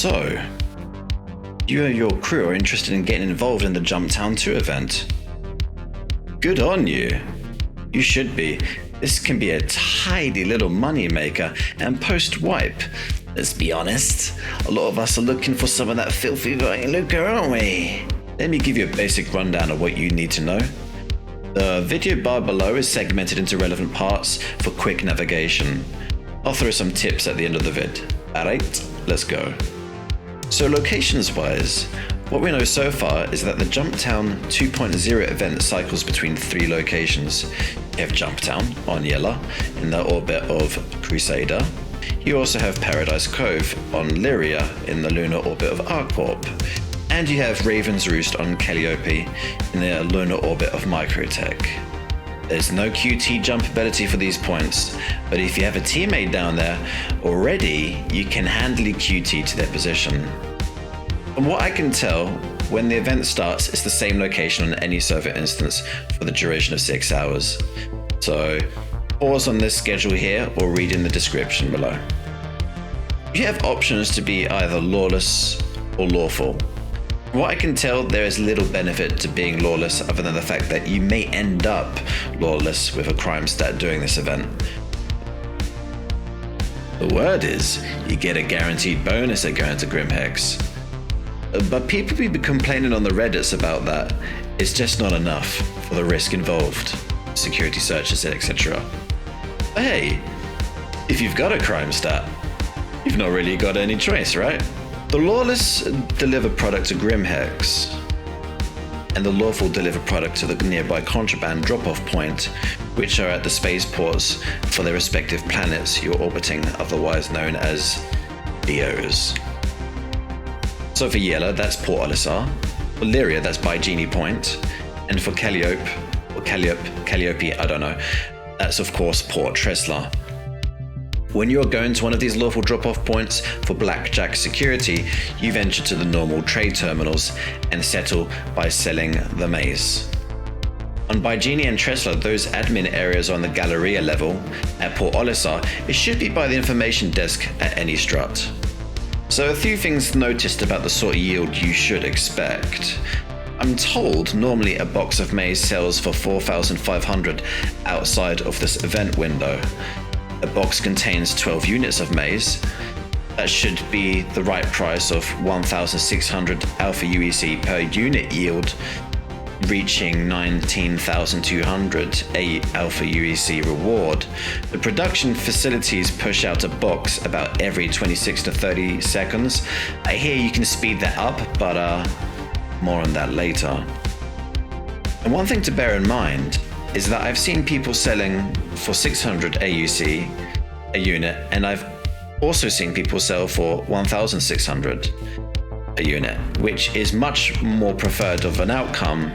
So, you and your crew are interested in getting involved in the Jumptown 2 event. Good on you. You should be. This can be a tidy little money maker, and post-wipe, let's be honest, a lot of us are looking for some of that filthy lucre, aren't we? Let me give you a basic rundown of what you need to know. The video bar below is segmented into relevant parts for quick navigation. I'll throw some tips at the end of the vid. Alright, let's go. So locations-wise, what we know so far is that the Jumptown 2.0 event cycles between 3 locations. You have Jumptown on Yela in the orbit of Crusader. You also have Paradise Cove on Lyria in the lunar orbit of Arcorp. And you have Raven's Roost on Calliope in the lunar orbit of Microtech. There's no QT jump ability for these points, but if you have a teammate down there already, you can handily QT to their position. From what I can tell, when the event starts, it's the same location on any server instance for the duration of 6 hours. So pause on this schedule here or read in the description below. You have options to be either lawless or lawful. From what I can tell, there is little benefit to being lawless other than the fact that you may end up lawless with a crime stat doing this event. The word is, you get a guaranteed bonus at going to Grimhex. But people be complaining on the Reddits about that. It's just not enough for the risk involved, security searches, etc. But hey, if you've got a crime stat, you've not really got any choice, right? The lawless deliver product to Grimhex, and the lawful deliver product to the nearby Contraband drop-off point, which are at the spaceports for their respective planets you're orbiting, otherwise known as BOs. So for Yela, that's Port Olisar. For Lyria, that's by Genie Point. And for Calliope, I don't know, that's of course Port Tresla. When you're going to one of these lawful drop-off points for blackjack security, you venture to the normal trade terminals and settle by selling the maze. On Bygenie and Tresla, those admin areas on the Galleria level. At Port Olisar, it should be by the information desk at any strut. So a few things noticed about the sort of yield you should expect. I'm told normally a box of maize sells for 4,500 outside of this event window. A box contains 12 units of maize. That should be the right price of 1,600 alpha UEC per unit yield, reaching 19,200 alpha UEC reward. The production facilities push out a box about every 26 to 30 seconds. I hear you can speed that up, but more on that later. And one thing to bear in mind is that I've seen people selling for 600 AUC a unit, and I've also seen people sell for 1,600 a unit, which is much more preferred of an outcome.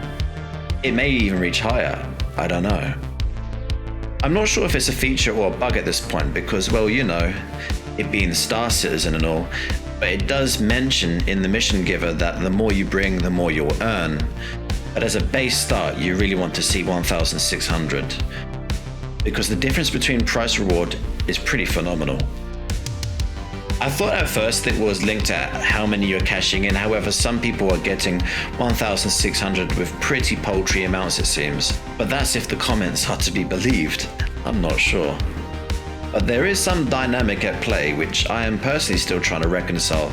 It may even reach higher, I don't know. I'm not sure if it's a feature or a bug at this point because, well, you know, it being Star Citizen and all, but it does mention in the mission giver that the more you bring, the more you'll earn. But as a base start, you really want to see 1,600 because the difference between price reward is pretty phenomenal. I thought at first it was linked to how many you're cashing in, however some people are getting 1,600 with pretty paltry amounts it seems. But that's if the comments are to be believed, I'm not sure. But there is some dynamic at play which I am personally still trying to reconcile.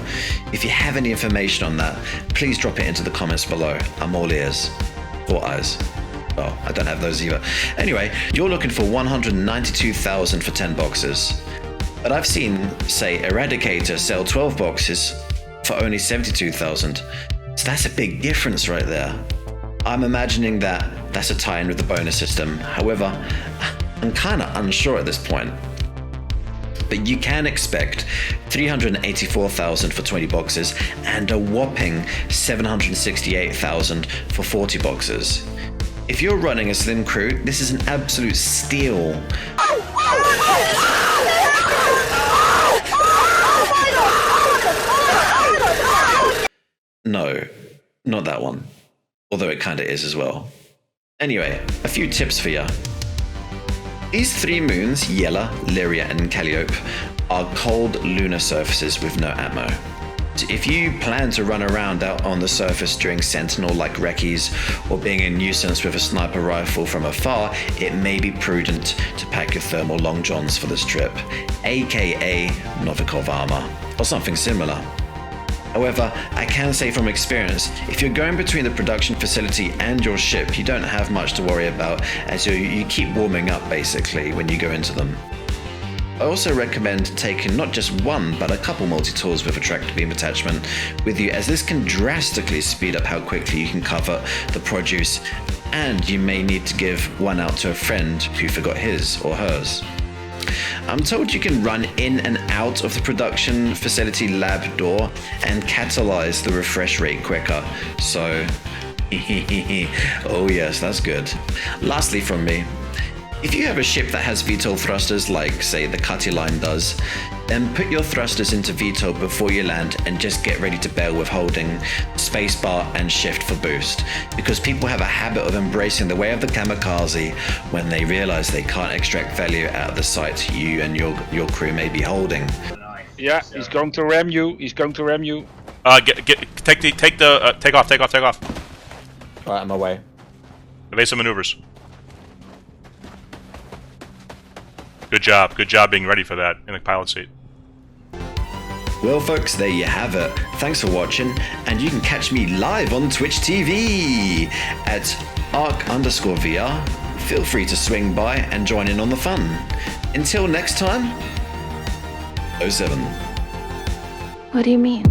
If you have any information on that, please drop it into the comments below. I'm all ears. Or eyes. Oh, I don't have those either. Anyway, you're looking for 192,000 for 10 boxes. But I've seen, say, Eradicator sell 12 boxes for only 72,000. So that's a big difference right there. I'm imagining that that's a tie-in with the bonus system. However, I'm kind of unsure at this point. But you can expect 384,000 for 20 boxes and a whopping 768,000 for 40 boxes. If you're running a slim crew, this is an absolute steal. No, not that one. Although it kinda is as well. Anyway, a few tips for you. These 3 moons, Yela, Lyria and Calliope, are cold lunar surfaces with no ammo. If you plan to run around out on the surface during sentinel like recce's or being a nuisance with a sniper rifle from afar, it may be prudent to pack your thermal long johns for this trip, aka Novikov armor, or something similar. However, I can say from experience, if you're going between the production facility and your ship, you don't have much to worry about as you keep warming up basically when you go into them. I also recommend taking not just one, but a couple multi-tools with a tractor beam attachment with you, as this can drastically speed up how quickly you can cover the produce, and you may need to give one out to a friend who forgot his or hers. I'm told you can run in and out of the production facility lab door and catalyze the refresh rate quicker, so oh yes, that's good. Lastly from me, if you have a ship that has VTOL thrusters like, say, the Cutty line does, then put your thrusters into VTOL before you land and just get ready to bail with holding spacebar and shift for boost, because people have a habit of embracing the way of the kamikaze when they realize they can't extract value out of the site you and your crew may be holding. Yeah, he's going to ram you. He's going to ram you. Take off. Alright, I'm away. Evasive maneuvers. Good job being ready for that in the pilot seat. Well folks, there you have it. Thanks for watching, and you can catch me live on Twitch TV at arc_VR. Feel free to swing by and join in on the fun. Until next time, 07. What do you mean?